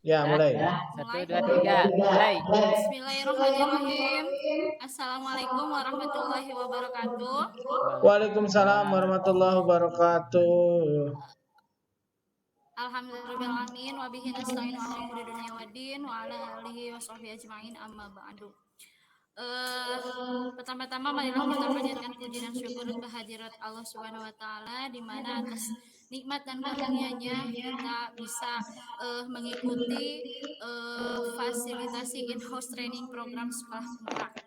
Ya, mulai. Satu, dua, tiga, mulai. Bismillahirrahmanirrahim. Assalamualaikum warahmatullahi wabarakatuh. Waalaikumsalam warahmatullahi wabarakatuh. Alhamdulillahirrahmanirrahim. Wabihi nasta'in wa ala umuri dunya waddin wa ala alihi wa sahbihi ajma'in amma ba'du. Pertama-tama marilah kita panjatkan puji dan syukur kehadirat Allah Subhanahu wa taala, di mana atas nikmat dan karunia-Nya kita bisa mengikuti fasilitasi in-house training program sekolah penggerak.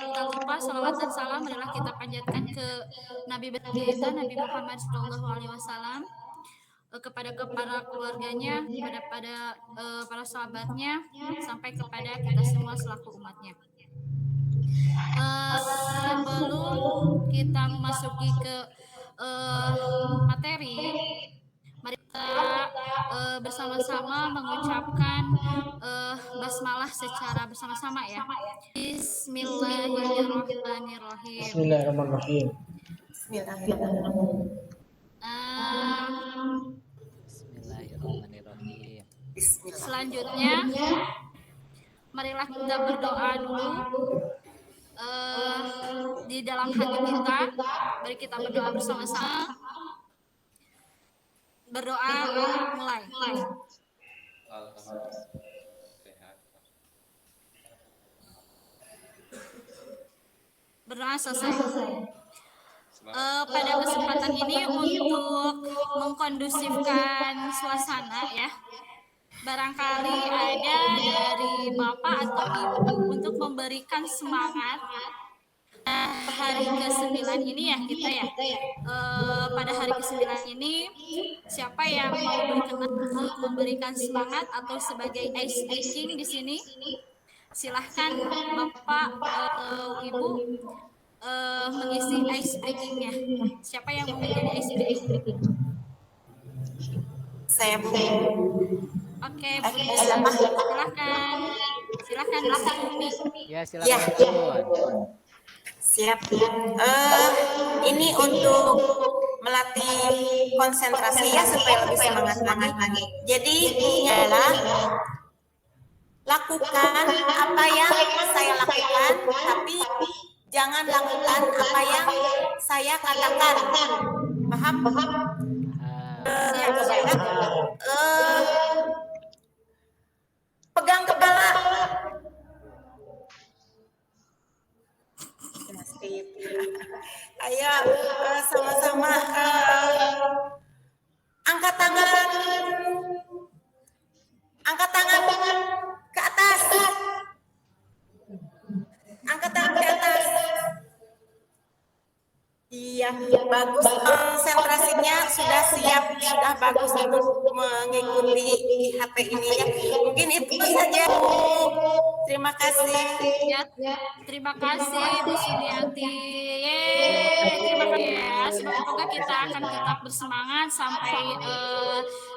Tak lupa salawat dan salam adalah kita panjatkan ke Nabi kita Nabi Muhammad SAW, kepada keluarganya, kepada para sahabatnya, sampai kepada kita semua selaku umatnya. Sebelum kita memasuki ke materi, mari kita bersama-sama mengucapkan basmalah secara bersama-sama ya. Bismillahirrahmanirrahim. Bismillahirrahmanirrahim. Bismillahirrahmanirrahim. Selanjutnya, marilah kita berdoa dulu di dalam hati kita. Mari kita berdoa bersama-sama. Berdoa, mulai. Berdoa selesai. Pada kesempatan ini untuk mengkondusifkan suasana ya, barangkali ada dari Bapak atau Ibu untuk memberikan semangat hari ke-9 ini ya kita ya. Pada hari ke-9 ini siapa yang mau berkenan untuk memberikan semangat atau sebagai ice breaking di sini? Silahkan Bapak atau Ibu mengisi ice breaking-nya. Siapa yang mau menjadi ice breaking? Saya Bu. Oke, silahkan Umi. Ya, silakan. Siap. Ini untuk melatih konsentrasi ya supaya lebih semangat lagi. Jadi ini adalah lakukan apa yang saya lakukan, tapi jangan lakukan apa yang saya katakan. Paham? Pegang kepala. Ayo sama-sama angkat tangan ke atas. Angkat tangan ke atas. Iya, bagus. Konsentrasinya sudah siap, sudah bagus untuk mengikuti IHT ini ya. Mungkin itu saja. Terima kasih. Ya, terima kasih Bu Sumiati. Terima kasih ya. Semoga kita akan tetap bersemangat sampai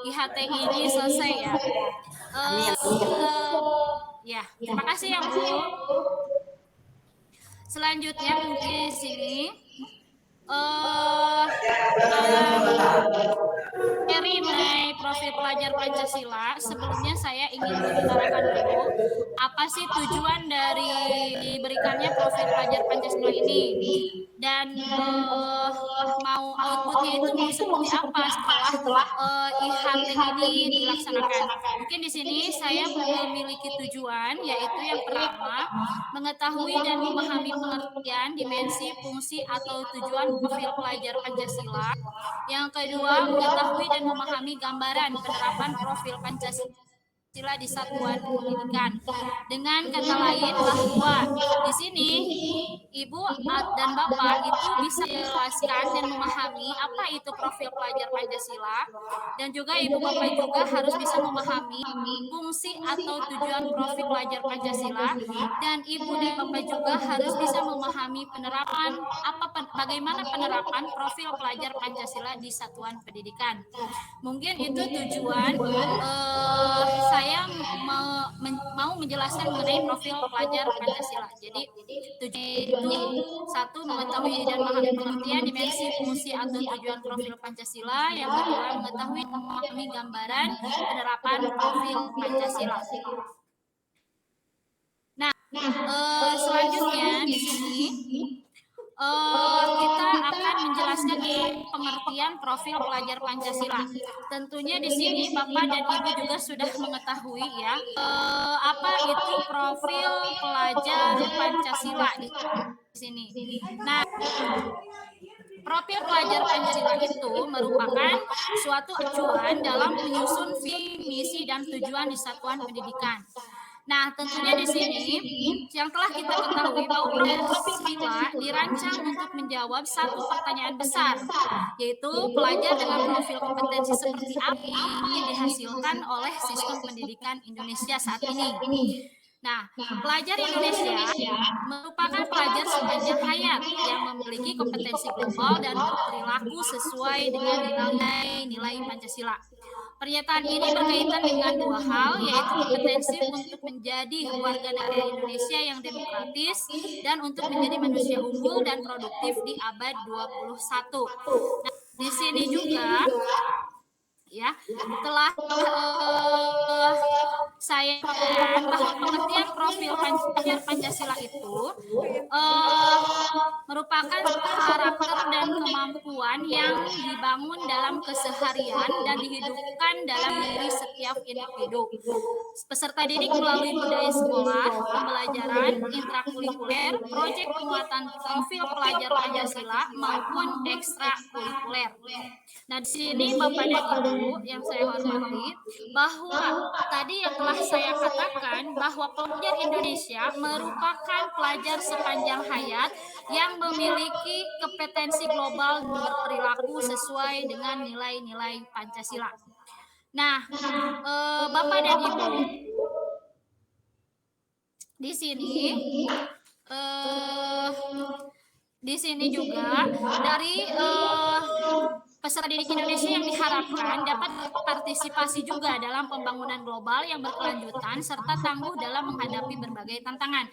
IHT ini selesai ya. Ya, terima kasih ya Bu. Selanjutnya mungkin di sini materi mengenai profil pelajar Pancasila. Sebelumnya saya ingin mengutarakan dulu apa sih tujuan dari diberikannya profil pelajar Pancasila ini, dan mau outputnya itu mau seperti apa setelah IHT ini dilaksanakan. Mungkin di sini saya memiliki tujuan, yaitu yang pertama, mengetahui dan memahami pengertian, dimensi, fungsi atau tujuan profil pelajar Pancasila. Yang kedua, mengetahui dan memahami gambaran penerapan profil Pancasila di satuan pendidikan. Dengan kata lain, bahwa di sini Ibu dan Bapak itu bisa menjelaskan dan memahami apa itu profil pelajar Pancasila, dan juga Ibu Bapak juga harus bisa memahami fungsi atau tujuan profil pelajar Pancasila, dan Ibu dan Bapak juga harus bisa memahami penerapan bagaimana penerapan profil pelajar Pancasila di satuan pendidikan. Mungkin itu tujuan saya saya mau menjelaskan mengenai profil pelajar Pancasila. Jadi itu satu, mengetahui dan memahami pengertian dimensi, fungsi atau tujuan profil Pancasila. Yang kedua, mengetahui dan memahami gambaran penerapan profil Pancasila. Nah, selanjutnya di sini kita akan menjelaskan pengertian profil pelajar Pancasila. Tentunya di sini Bapak dan Ibu juga sudah mengetahui ya apa itu profil pelajar Pancasila di sini. Nah, profil pelajar Pancasila itu merupakan suatu acuan dalam menyusun visi, misi, dan tujuan di satuan pendidikan. Nah, tentunya di sini yang telah kita ketahui bahwa Pancasila dirancang untuk menjawab satu pertanyaan besar, yaitu pelajar dengan profil kompetensi seperti apa yang ingin dihasilkan oleh sistem pendidikan Indonesia saat ini. Nah, pelajar Indonesia merupakan pelajar sepanjang hayat yang memiliki kompetensi global dan berperilaku sesuai dengan nilai-nilai Pancasila. Pernyataan ini berkaitan dengan dua hal, yaitu kompetensi untuk menjadi warga negara Indonesia yang demokratis dan untuk menjadi manusia unggul dan produktif di abad 21. Nah, di sini juga ya telah saya bahwa pengertian profil pelajar Pancasila itu merupakan karakter dan kemampuan yang dibangun dalam keseharian dan dihidupkan dalam diri setiap individu. Peserta didik melalui budaya sekolah, pembelajaran, intrakurikuler, proyek penguatan profil pelajar Pancasila maupun ekstrakurikuler. Nah, di sini Bapak dan Ibu yang saya hormati, bahwa tadi yang telah saya katakan bahwa pelajar Indonesia merupakan pelajar sepanjang hayat yang memiliki kompetensi global dan berperilaku sesuai dengan nilai-nilai Pancasila. Nah, Bapak dan Ibu, di sini juga dari peserta didik Indonesia yang diharapkan dapat partisipasi juga dalam pembangunan global yang berkelanjutan serta tangguh dalam menghadapi berbagai tantangan.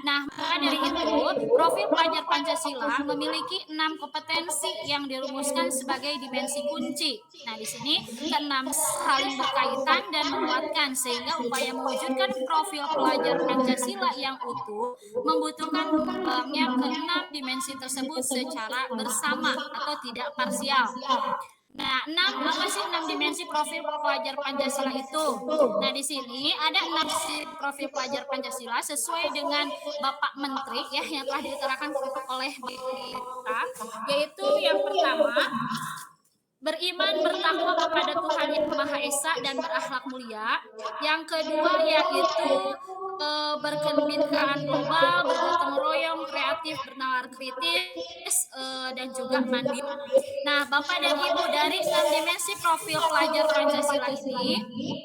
Nah, maka dari itu, profil pelajar Pancasila memiliki 6 kompetensi yang dirumuskan sebagai dimensi kunci. Nah, di sini ke-6 saling berkaitan dan menguatkan sehingga upaya mewujudkan profil pelajar Pancasila yang utuh membutuhkan kembangnya ke-6 dimensi tersebut secara bersama atau tidak parsial. Nah, apa sih 6 dimensi profil pelajar Pancasila itu? Nah, di sini ada 6 profil pelajar Pancasila sesuai dengan Bapak Menteri ya yang telah diutarakan oleh kita, yaitu yang pertama, beriman bertakwa kepada Tuhan Yang Maha Esa dan berakhlak mulia. Yang kedua yaitu berkemitraan global, bergotong royong, kreatif, bernalar kritis, dan juga mandiri. Nah, Bapak dan Ibu, dari 6 dimensi profil pelajar Pancasila ini,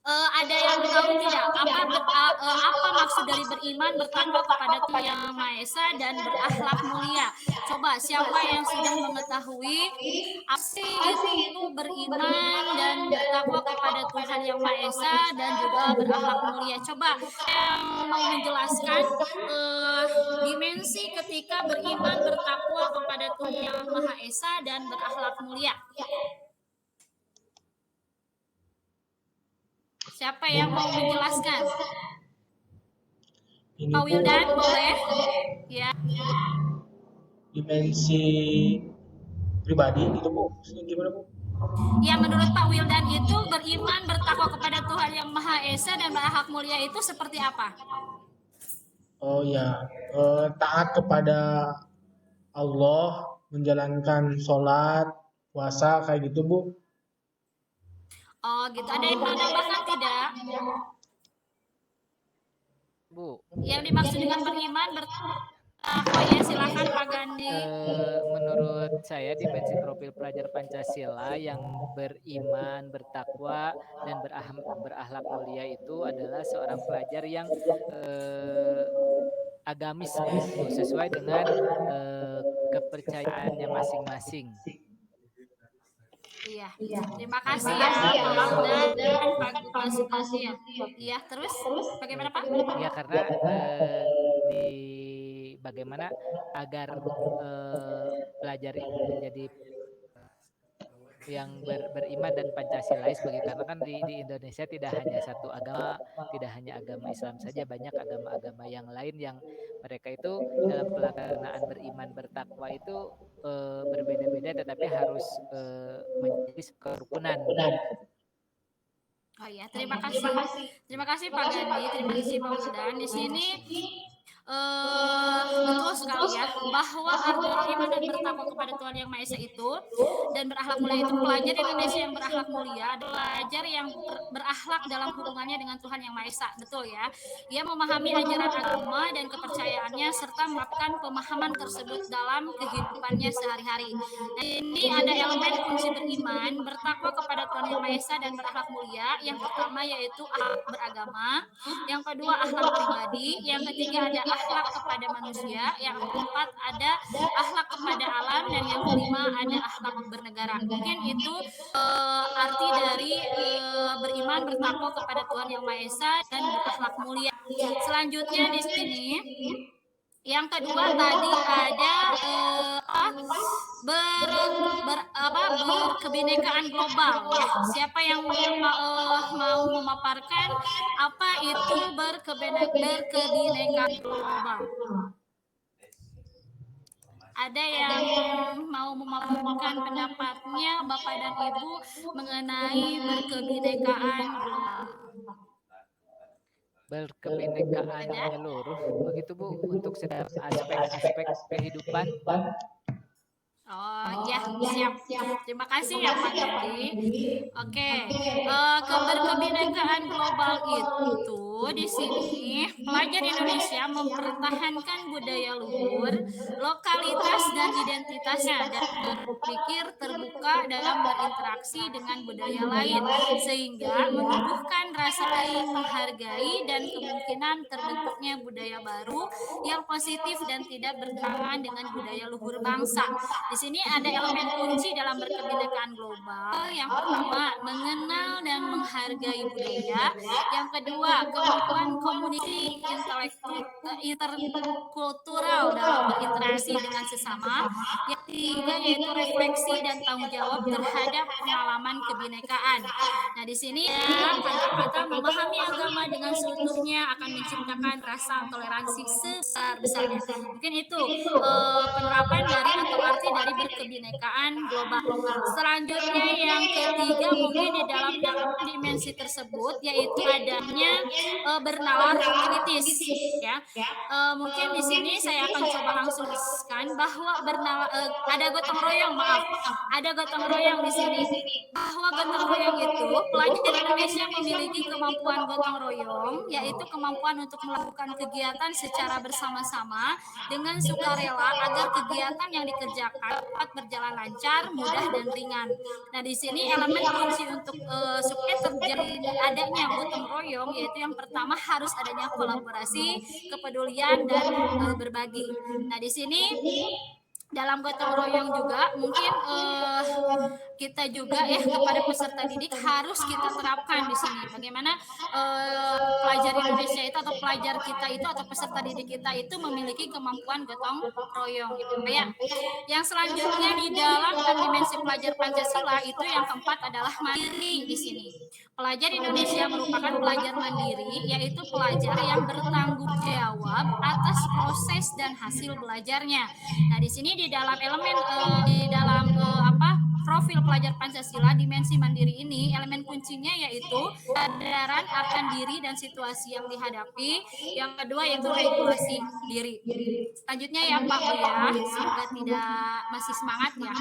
ada yang tahu tidak apa maksud dari beriman bertakwa kepada Tuhan Yang Maha Esa dan berakhlak mulia? Coba siapa yang sudah mengetahui apa sih itu beriman dan bertakwa kepada Tuhan Yang Maha Esa dan juga berakhlak mulia? Coba yang mau menjelaskan dimensi ketika beriman bertakwa kepada Tuhan Yang Maha Esa dan berakhlak mulia. Siapa yang mau menjelaskan? Ini Pak Wildan, boleh? Ya. dimensi pribadi itu Bu, maksudnya gimana Bu? Ya, menurut Pak Wildan itu beriman bertakwa kepada Tuhan Yang Maha Esa dan berakhlak mulia itu seperti apa? Oh ya, taat kepada Allah, menjalankan sholat, puasa kayak gitu Bu. Oh, gitu. Ada yang mau menambahkan tidak? Bu, Yang dimaksud dengan beriman bertakwa ya, silakan Pak Gandhi. menurut saya dimensi profil pelajar Pancasila yang beriman, bertakwa, dan berakhlak mulia itu adalah seorang pelajar yang agamis gitu, sesuai dengan kepercayaannya masing-masing. Iya, terima kasih ya Pak Wildan dan Pak Sukasi ya. Iya, terus bagaimana Pak? Ya karena di bagaimana agar pelajar itu menjadi yang beriman dan Pancasilais karena kan di Indonesia tidak hanya satu agama, tidak hanya agama Islam saja, banyak agama-agama yang lain yang mereka itu dalam pelaksanaan beriman bertakwa itu berbeda-beda tetapi harus menjadi kerukunan. Oh iya, terima kasih. Terima kasih Pak Gandhi, terima kasih Pak Wildan. Di sini betul sekali ya bahwa arti beriman dan bertakwa kepada Tuhan Yang Maha Esa itu dan berakhlak mulia itu pelajar Indonesia yang berakhlak mulia adalah pelajar yang berakhlak dalam hubungannya dengan Tuhan Yang Maha Esa. Betul ya. Ia memahami ajaran agama dan kepercayaannya serta melakukan pemahaman tersebut dalam kehidupannya sehari-hari. Nah, ini ada elemen kunci beriman, bertakwa kepada Tuhan Yang Maha Esa dan berakhlak mulia. Yang pertama yaitu akhlak beragama, yang kedua akhlak pribadi, yang ketiga ada akhlak kepada manusia, yang keempat ada akhlak kepada alam, dan yang kelima ada akhlak bernegara. Mungkin itu arti dari beriman bertakwa kepada Tuhan Yang Maha Esa dan berakhlak mulia. Selanjutnya di sini yang kedua tadi ada berkebinekaan global. Ya. Siapa yang mau memaparkan apa itu berkebinekaan global? Ada yang mau memaparkan pendapatnya Bapak dan Ibu mengenai berkebinekaan global? Berkebinekaan menyeluruh begitu Bu untuk setiap aspek-aspek kehidupan. Oh ya, siap. Terima kasih ya Pak Gandhi. Oke, keberkebinekaan global itu di sini pelajar Indonesia mempertahankan budaya luhur, lokalitas dan identitasnya dan berpikir terbuka dalam berinteraksi dengan budaya lain sehingga menumbuhkan rasa saling menghargai dan kemungkinan terbentuknya budaya baru yang positif dan tidak bertentangan dengan budaya luhur bangsa. Di sini ada elemen kunci dalam berkebinekaan global. Yang pertama, mengenal dan menghargai budaya. Yang kedua, kemampuan komunikasi interkultural dalam berinteraksi dengan sesama. Yang ketiga yaitu refleksi dan tanggung jawab terhadap pengalaman kebinekaan. Nah, di sini ya, kita memahami agama dengan seutuhnya akan menciptakan rasa toleransi sebesar-besarnya. Mungkin itu penerapan dari atau arti dari berkebinekaan global. Selanjutnya yang ketiga mungkin di dalam dimensi tersebut yaitu adanya bernalar kritis ya. Mungkin di sini saya akan coba langsung jelaskan bahwa ada gotong royong, ada gotong royong di sini. Bahwa gotong royong itu pelajar Indonesia memiliki kemampuan gotong royong yaitu kemampuan untuk melakukan kegiatan secara bersama-sama dengan sukarela agar kegiatan yang dikerjakan dapat berjalan lancar, mudah dan ringan. Nah, di sini elemen kunci untuk supaya terjadi adanya gotong royong yaitu yang pertama harus adanya kolaborasi, kepedulian dan berbagi. Nah, di sini dalam gotong royong juga mungkin kita juga kepada peserta didik harus kita terapkan di sini bagaimana pelajar Indonesia itu atau pelajar kita itu atau peserta didik kita itu memiliki kemampuan gotong royong gitu ya. Yang selanjutnya di dalam dimensi pelajar Pancasila itu yang keempat adalah mandiri di sini. Pelajar Indonesia merupakan pelajar mandiri, yaitu pelajar yang bertanggung jawab atas proses dan hasil belajarnya. Nah, di sini di dalam elemen profil pelajar Pancasila dimensi mandiri ini elemen kuncinya yaitu kesadaran akan diri dan situasi yang dihadapi. Yang kedua yaitu regulasi diri. Selanjutnya ya Pak Bu ya, semoga tidak masih semangat ya.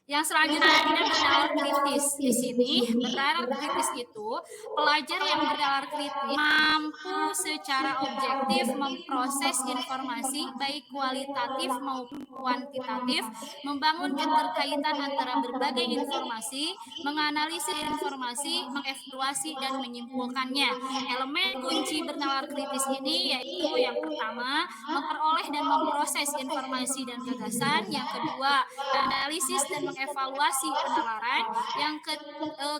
Yang selanjutnya ada bernalar kritis. Di sini bernalar kritis itu pelajar yang bernalar kritis mampu secara objektif memproses informasi baik kualitatif maupun kuantitatif, membangun keterkaitan antara berbagai informasi, menganalisis informasi, mengevaluasi dan menyimpulkannya. Elemen kunci bernalar kritis ini yaitu yang pertama memperoleh dan memproses informasi dan gagasan, yang kedua analisis dan mengevaluasi penalaran. Yang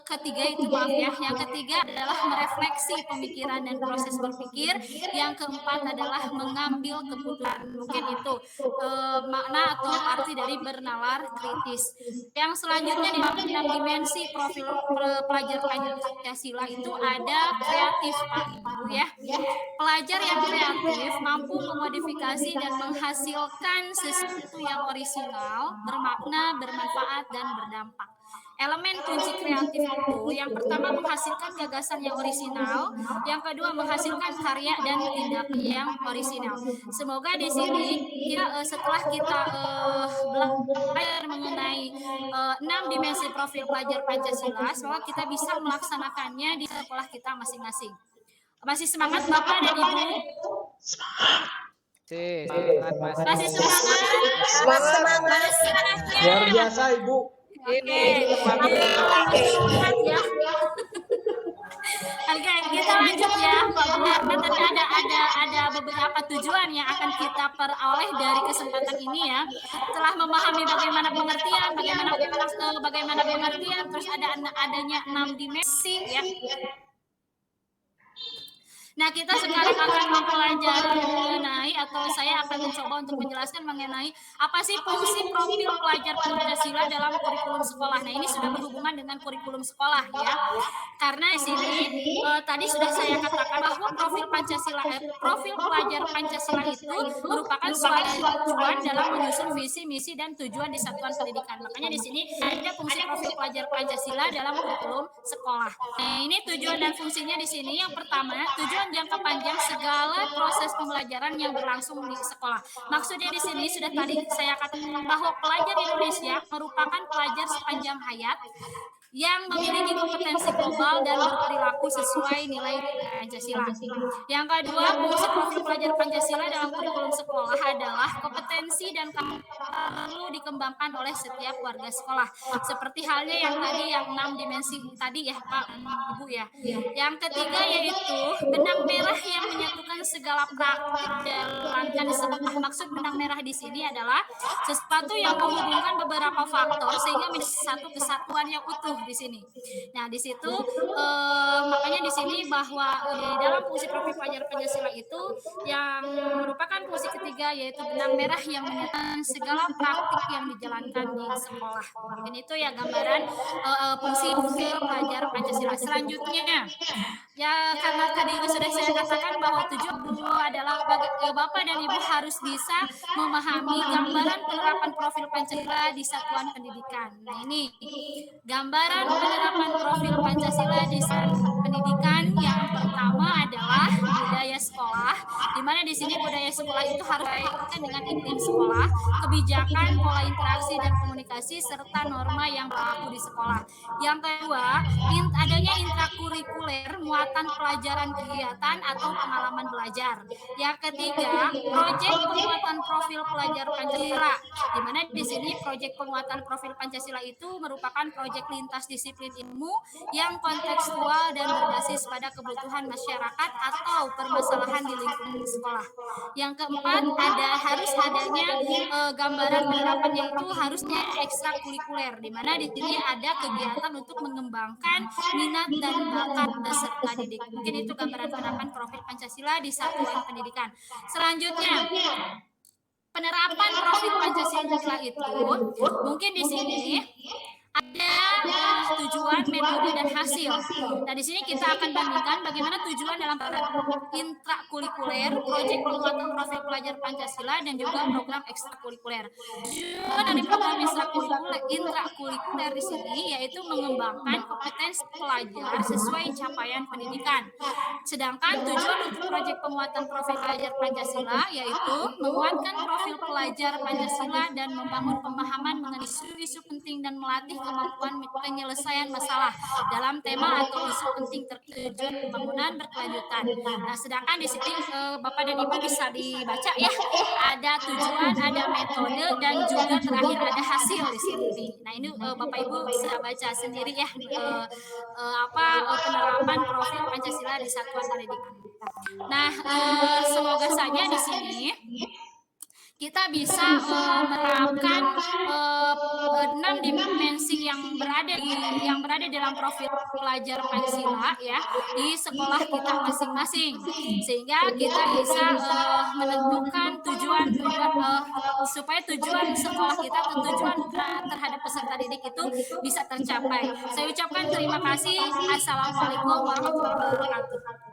ketiga itu yang ketiga adalah merefleksi pemikiran dan proses berpikir. Yang keempat adalah mengambil keputusan. Mungkin itu makna atau arti dari bernalar kritis. Yang selanjutnya di bab 6 dimensi profil pelajar Pancasila itu ada kreatif, Pak Ibu ya. Pelajar yang kreatif mampu memodifikasi dan menghasilkan sesuatu yang orisinal, bermakna, bermanfaat, dan berdampak. Elemen kunci kreatif itu yang pertama menghasilkan gagasan yang orisinal, yang kedua menghasilkan karya dan tindakan yang orisinal. Semoga di sini kita setelah kita belajar mengenai 6 dimensi profil pelajar Pancasila, semoga kita bisa melaksanakannya di sekolah kita masing-masing. Masih semangat Bapak dan Ibu? Semangat Mas. Masih semangat? Semangat. Luar biasa Ibu. Oke, semangat ya. Oke, kita lanjut ya, Pak Bu. Karena ada beberapa tujuan yang akan kita peroleh dari kesempatan ini ya. Setelah memahami bagaimana pengertian, terus adanya 6 dimensi ya. Nah, kita sekarang akan mempelajari mengenai, atau saya akan mencoba untuk menjelaskan mengenai apa sih fungsi profil pelajar Pancasila dalam kurikulum sekolah. Nah, ini sudah berhubungan dengan kurikulum sekolah ya. Karena di sini tadi sudah saya katakan bahwa profil pelajar Pancasila itu merupakan suatu tujuan dalam menyusun visi, misi, dan tujuan di satuan pendidikan. Makanya di sini ada fungsi profil pelajar Pancasila dalam kurikulum sekolah. Nah, ini tujuan dan fungsinya di sini. Yang pertama, tujuan jangka panjang segala proses pembelajaran yang berlangsung di sekolah. Maksudnya di sini sudah tadi saya katakan bahwa pelajar Indonesia merupakan pelajar sepanjang hayat yang memiliki kompetensi global dan berperilaku sesuai nilai Pancasila. Yang kedua, fungsi profil pelajar Pancasila dalam kurikulum sekolah adalah kompetensi dan perlu dikembangkan oleh setiap warga sekolah. Seperti halnya yang tadi, yang 6 dimensi tadi ya Pak Ibu ya. Yang ketiga yaitu benang merah yang menyatukan segala praktik jalankan di sekolah. Maksud benang merah di sini adalah sesuatu yang menghubungkan beberapa faktor sehingga menjadi satu kesatuan yang utuh di sini. Nah, di situ makanya di sini bahwa di dalam fungsi profil pelajar Pancasila itu yang merupakan fungsi ketiga yaitu benang merah yang menyatakan segala praktik yang dijalankan di sekolah. Mungkin itu ya gambaran fungsi profil pelajar Pancasila. Selanjutnya ya, karena tadi sudah saya katakan bahwa tujuan adalah Bapak dan Ibu harus bisa memahami gambaran penerapan profil Pancasila di satuan pendidikan. Nah, ini gambaran penerapan profil Pancasila di satuan pendidikan. Yang pertama adalah budaya sekolah, di mana di sini budaya sekolah itu harus dikaitkan dengan iklim sekolah, kebijakan, pola interaksi dan komunikasi serta norma yang berlaku di sekolah. Yang kedua, adanya intrakurikuler, muatan pelajaran kegiatan atau pengalaman belajar. Yang ketiga, proyek penguatan profil pelajar Pancasila, di mana di sini proyek penguatan profil Pancasila itu merupakan proyek lintas disiplin ilmu yang kontekstual dan berbasis pada kebutuhan masyarakat atau permasalahan di lingkungan sekolah. Yang keempat, harus adanya gambaran penerapannya itu harusnya ekstrakurikuler, di mana di sini ada kegiatan untuk mengembangkan minat dan bakat peserta didik. Mungkin itu gambaran penerapan profil Pancasila di satuan pendidikan. Selanjutnya, penerapan profil Pancasila itu mungkin di sini ada tujuan, metode, dan hasil. Nah, di sini kita akan bandingkan bagaimana tujuan dalam intrakurikuler, proyek penguatan profil pelajar Pancasila, dan juga program ekstrakurikuler. Tujuan dari program intrakurikuler di sini yaitu mengembangkan kompetensi pelajar sesuai capaian pendidikan. Sedangkan tujuan untuk proyek penguatan profil pelajar Pancasila yaitu menguatkan profil pelajar Pancasila dan membangun pemahaman mengenai isu-isu penting dan melatih kemampuan penyelesaian masalah dalam tema atau isu penting tertujuan pembangunan berkelanjutan. Nah, sedangkan di sini Bapak dan Ibu bisa dibaca ya, ada tujuan, ada metode, dan juga terakhir ada hasil di sini. Nah, ini Bapak Ibu bisa baca sendiri ya penerapan profil Pancasila di satuan pendidikan. Nah, semoga saja di sini kita bisa menerapkan 6 dimensi yang berada dalam profil pelajar Pancasila ya di sekolah kita masing-masing, sehingga kita bisa menentukan tujuan supaya tujuan sekolah kita atau tujuan terhadap peserta didik itu bisa tercapai. Saya ucapkan terima kasih. Assalamualaikum warahmatullahi wabarakatuh.